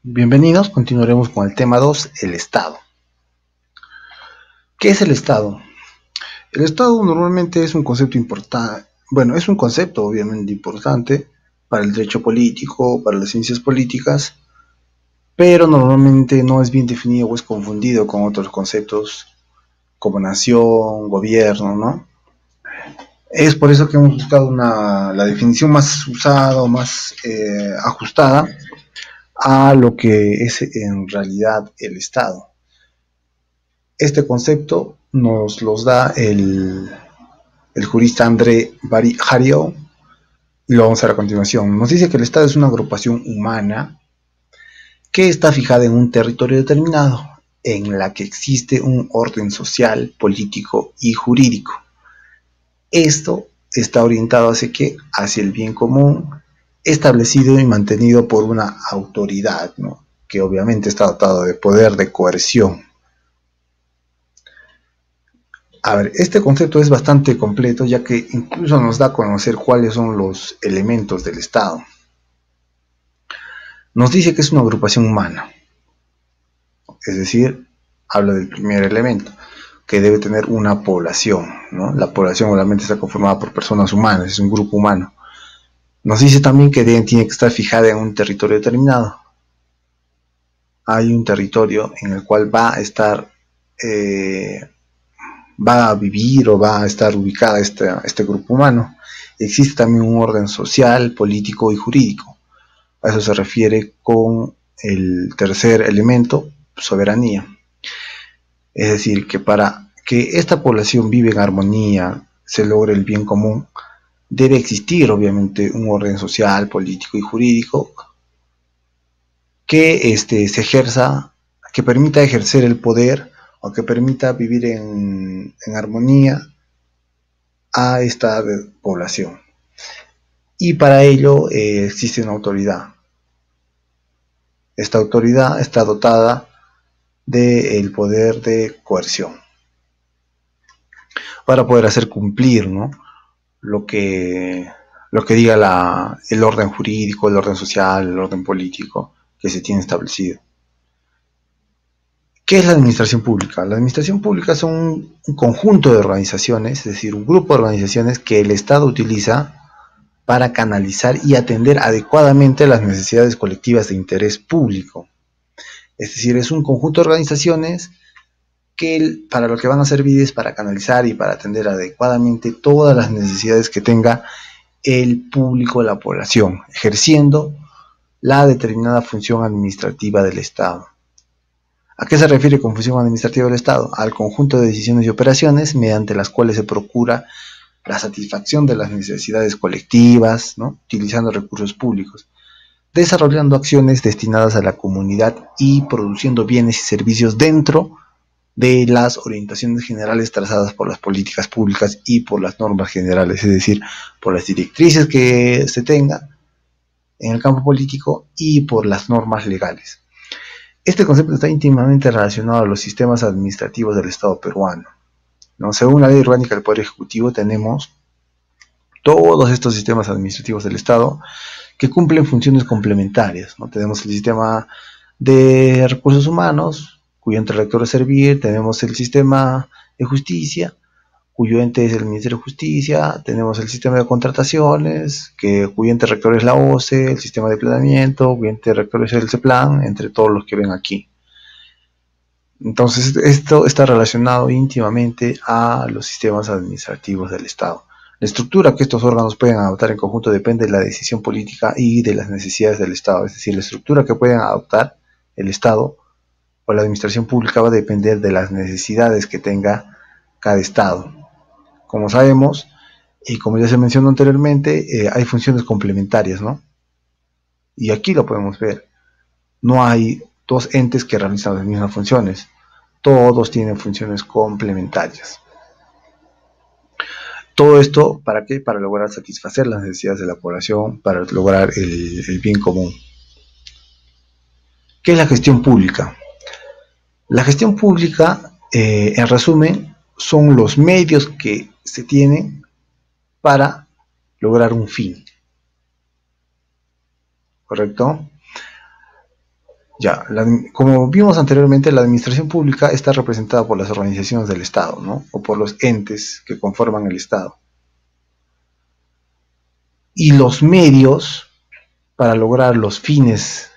Bienvenidos, continuaremos con el tema 2, el Estado. ¿Qué es el Estado? El Estado normalmente es un concepto importante, es un concepto obviamente importante para el derecho político, para las ciencias políticas, pero normalmente no es bien definido o es confundido con otros conceptos como nación, gobierno, ¿no? Es por eso que hemos buscado la definición más usada o más ajustada a lo que es en realidad el Estado. Este concepto nos los da el jurista André Jariot y lo vamos a ver a continuación. Nos dice que el Estado es una agrupación humana que está fijada en un territorio determinado, en la que existe un orden social, político y jurídico. Esto está orientado hacia el bien común, establecido y mantenido por una autoridad, ¿no? Que obviamente está dotado de poder de coerción. A ver, este concepto es bastante completo, ya que incluso nos da a conocer cuáles son los elementos del Estado. Nos dice que es una agrupación humana, es decir, habla del primer elemento, que debe tener una población, ¿no? La población obviamente está conformada por personas humanas, es un grupo humano. Nos dice también que tiene que estar fijada en un territorio determinado. Hay un territorio en el cual va a vivir o va a estar ubicada este grupo humano. Existe también un orden social, político y jurídico. A eso se refiere con el tercer elemento, soberanía. Es decir, que para que esta población viva en armonía, se logre el bien común, debe existir obviamente un orden social, político y jurídico que se ejerza, que permita ejercer el poder o que permita vivir en armonía a esta población. Y para ello existe una autoridad. Esta autoridad está dotada del poder de coerción para poder hacer cumplir, ¿no? lo que diga el orden jurídico, el orden social, el orden político que se tiene establecido. ¿Qué es la administración pública? La administración pública son un conjunto de organizaciones, es decir, un grupo de organizaciones que el Estado utiliza para canalizar y atender adecuadamente las necesidades colectivas de interés público. Es decir, es un conjunto de organizaciones que para lo que van a servir es para canalizar y para atender adecuadamente todas las necesidades que tenga el público, la población, ejerciendo la determinada función administrativa del Estado. ¿A qué se refiere con función administrativa del Estado? Al conjunto de decisiones y operaciones mediante las cuales se procura la satisfacción de las necesidades colectivas, ¿no? Utilizando recursos públicos, desarrollando acciones destinadas a la comunidad y produciendo bienes y servicios dentro de las orientaciones generales trazadas por las políticas públicas y por las normas generales, es decir, por las directrices que se tengan en el campo político y por las normas legales. Este concepto está íntimamente relacionado a los sistemas administrativos del Estado peruano, ¿no? Según la Ley Orgánica del Poder Ejecutivo, tenemos todos estos sistemas administrativos del Estado que cumplen funciones complementarias, ¿no? Tenemos el sistema de recursos humanos, cuyo ente rector es servir, tenemos el sistema de justicia, cuyo ente es el Ministerio de Justicia, tenemos el sistema de contrataciones, cuyo ente rector es la OCE, el sistema de planeamiento, cuyo ente rector es el CEPLAN, entre todos los que ven aquí. Entonces, esto está relacionado íntimamente a los sistemas administrativos del Estado. La estructura que estos órganos pueden adoptar en conjunto depende de la decisión política y de las necesidades del Estado. Es decir, la estructura que pueden adoptar el Estado o la administración pública va a depender de las necesidades que tenga cada Estado. Como sabemos, y como ya se mencionó anteriormente, hay funciones complementarias, ¿no? Y aquí lo podemos ver. No hay dos entes que realizan las mismas funciones. Todos tienen funciones complementarias. Todo esto, ¿para qué? Para lograr satisfacer las necesidades de la población, para lograr el bien común. ¿Qué es la gestión pública? La gestión pública, en resumen, son los medios que se tienen para lograr un fin. ¿Correcto? Ya, como vimos anteriormente, la administración pública está representada por las organizaciones del Estado, ¿no? O por los entes que conforman el Estado. Y los medios para lograr los fines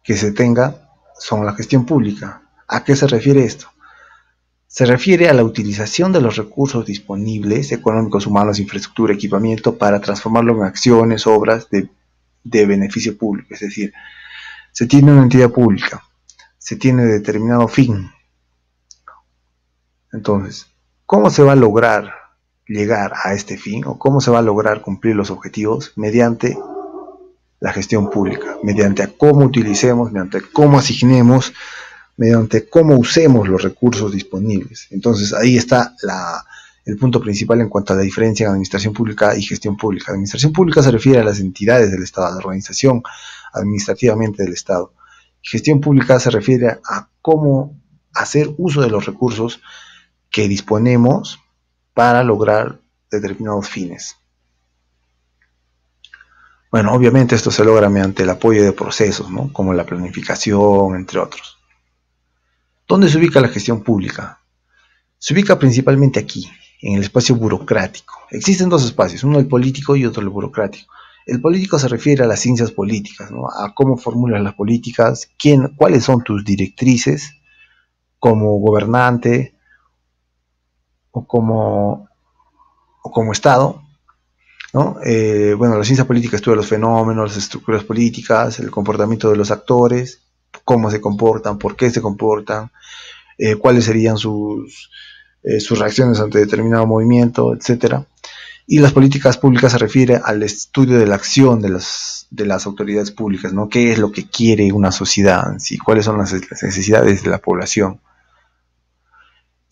que se tenga son la gestión pública. ¿A qué se refiere esto? Se refiere a la utilización de los recursos disponibles, económicos, humanos, infraestructura, equipamiento, para transformarlo en acciones, obras de beneficio público. Es decir, se tiene una entidad pública, se tiene determinado fin. Entonces, ¿cómo se va a lograr llegar a este fin o cómo se va a lograr cumplir los objetivos? Mediante la gestión pública, mediante cómo utilicemos, mediante cómo asignemos, mediante cómo usemos los recursos disponibles. Entonces ahí está el punto principal en cuanto a la diferencia en administración pública y gestión pública. Administración pública se refiere a las entidades del Estado, a la organización administrativamente del Estado. Gestión pública se refiere a cómo hacer uso de los recursos que disponemos para lograr determinados fines. Bueno, obviamente esto se logra mediante el apoyo de procesos, ¿no? Como la planificación, entre otros. ¿Dónde se ubica la gestión pública? Se ubica principalmente aquí, en el espacio burocrático. Existen dos espacios, uno el político y otro el burocrático. El político se refiere a las ciencias políticas, ¿no? A cómo formulas las políticas, cuáles son tus directrices como gobernante o como Estado, ¿no? Bueno, la ciencia política estudia los fenómenos, las estructuras políticas, el comportamiento de los actores, cómo se comportan, por qué se comportan, cuáles serían sus reacciones ante determinado movimiento, etc. Y las políticas públicas se refiere al estudio de la acción de las autoridades públicas, ¿no? ¿Qué es lo que quiere una sociedad en sí? ¿Cuáles son las necesidades de la población?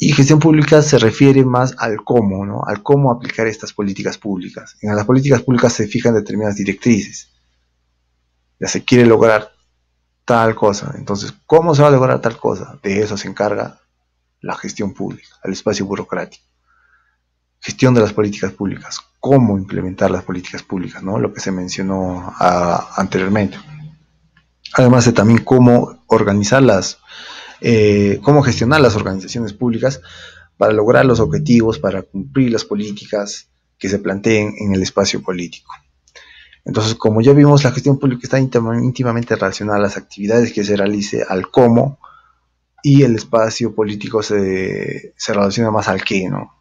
Y gestión pública se refiere más al cómo, ¿no? Al cómo aplicar estas políticas públicas. En las políticas públicas se fijan determinadas directrices. Ya se quiere lograr tal cosa. Entonces, ¿cómo se va a lograr tal cosa? De eso se encarga la gestión pública, el espacio burocrático. Gestión de las políticas públicas. Cómo implementar las políticas públicas, ¿no? Lo que se mencionó anteriormente. Además de también cómo organizar cómo gestionar las organizaciones públicas para lograr los objetivos, para cumplir las políticas que se planteen en el espacio político. Entonces, como ya vimos, la gestión pública está íntimamente relacionada a las actividades que se realice, al cómo, y el espacio político se relaciona más al qué, ¿no?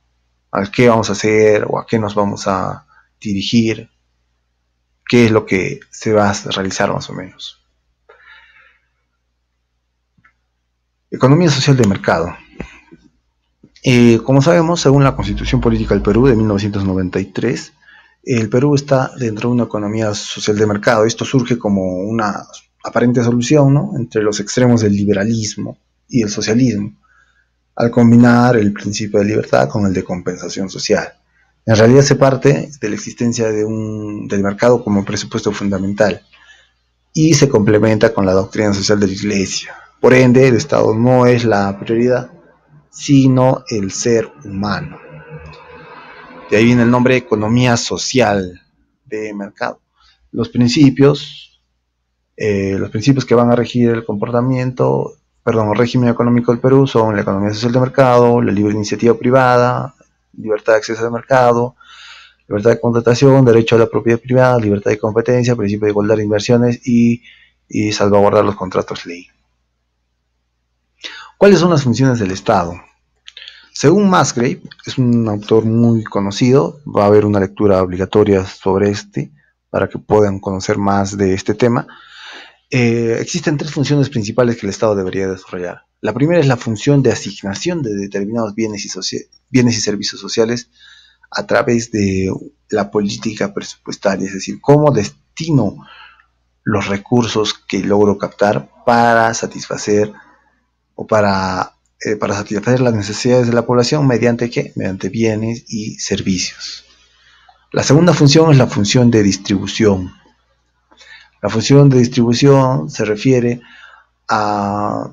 Al qué vamos a hacer o a qué nos vamos a dirigir, qué es lo que se va a realizar más o menos. Economía social de mercado. Como sabemos, según la Constitución Política del Perú de 1993, el Perú está dentro de una economía social de mercado. Esto surge como una aparente solución, ¿no?, entre los extremos del liberalismo y el socialismo, al combinar el principio de libertad con el de compensación social. En realidad se parte de la existencia del mercado como presupuesto fundamental y se complementa con la doctrina social de la Iglesia. Por ende, el Estado no es la prioridad, sino el ser humano. De ahí viene el nombre economía social de mercado. Los principios que van a regir el el régimen económico del Perú son la economía social de mercado, la libre iniciativa privada, libertad de acceso al mercado, libertad de contratación, derecho a la propiedad privada, libertad de competencia, principio de igualdad de inversiones y salvaguardar los contratos ley. ¿Cuáles son las funciones del Estado? Según Musgrave, es un autor muy conocido, va a haber una lectura obligatoria sobre para que puedan conocer más de este tema. Existen tres funciones principales que el Estado debería desarrollar. La primera es la función de asignación de determinados bienes y servicios sociales a través de la política presupuestaria, es decir, cómo destino los recursos que logro captar para satisfacer las necesidades de la población mediante bienes y servicios. La segunda función es la función de distribución. La función de distribución se refiere a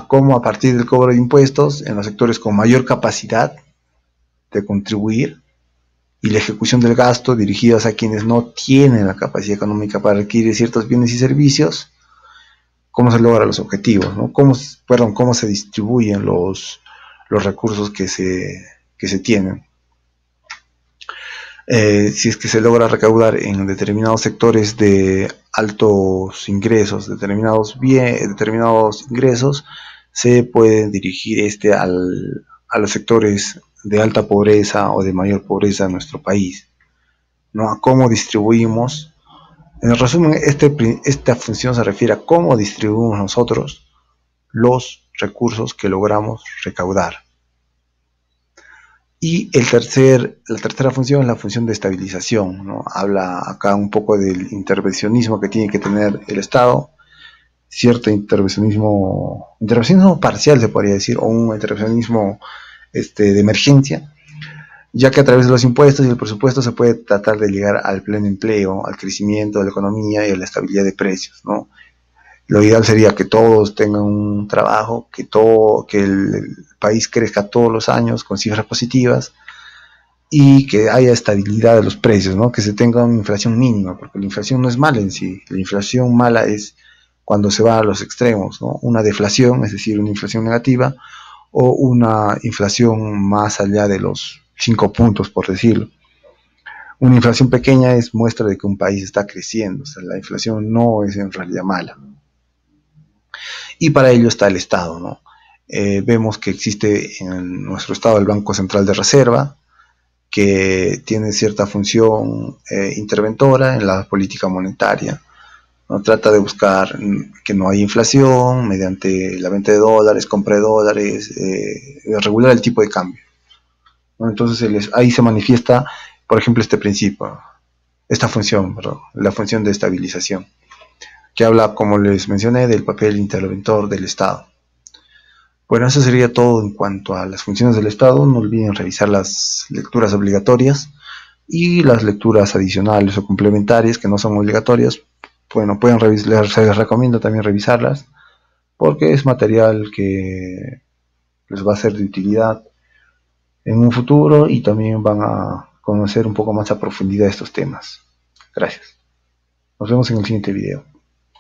cómo, a partir del cobro de impuestos en los sectores con mayor capacidad de contribuir y la ejecución del gasto dirigidos a quienes no tienen la capacidad económica para adquirir ciertos bienes y servicios, cómo se logran los objetivos, ¿no? Cómo se distribuyen los recursos que se tienen. Si es que se logra recaudar en determinados sectores de altos ingresos, determinados ingresos, se puede dirigir a los sectores de alta pobreza o de mayor pobreza en nuestro país, ¿no? A cómo distribuimos. En resumen, esta función se refiere a cómo distribuimos nosotros los recursos que logramos recaudar. Y la tercera función es la función de estabilización, ¿no? Habla acá un poco del intervencionismo que tiene que tener el Estado, cierto intervencionismo parcial se podría decir, o un intervencionismo de emergencia, ya que a través de los impuestos y el presupuesto se puede tratar de llegar al pleno empleo, al crecimiento de la economía y a la estabilidad de precios, ¿no? Lo ideal sería que todos tengan un trabajo, que el país crezca todos los años con cifras positivas y que haya estabilidad de los precios, ¿no? Que se tenga una inflación mínima, porque la inflación no es mala en sí. La inflación mala es cuando se va a los extremos, ¿no? Una deflación, es decir, una inflación negativa, o una inflación más allá de los 5 puntos, por decirlo. Una inflación pequeña es muestra de que un país está creciendo, o sea, la inflación no es en realidad mala. Y para ello está el Estado, ¿no? Vemos que existe en nuestro Estado el Banco Central de Reserva, que tiene cierta función interventora en la política monetaria, ¿no? Trata de buscar que no haya inflación mediante la venta de dólares, compra de dólares, regular el tipo de cambio, ¿no? Entonces ahí se manifiesta, por ejemplo, este principio, esta función, perdón, la función de estabilización, que habla, como les mencioné, del papel interventor del Estado. Bueno, eso sería todo en cuanto a las funciones del Estado. No olviden revisar las lecturas obligatorias y las lecturas adicionales o complementarias que no son obligatorias. Bueno, les recomiendo también revisarlas porque es material que les va a ser de utilidad en un futuro y también van a conocer un poco más a profundidad estos temas. Gracias. Nos vemos en el siguiente video.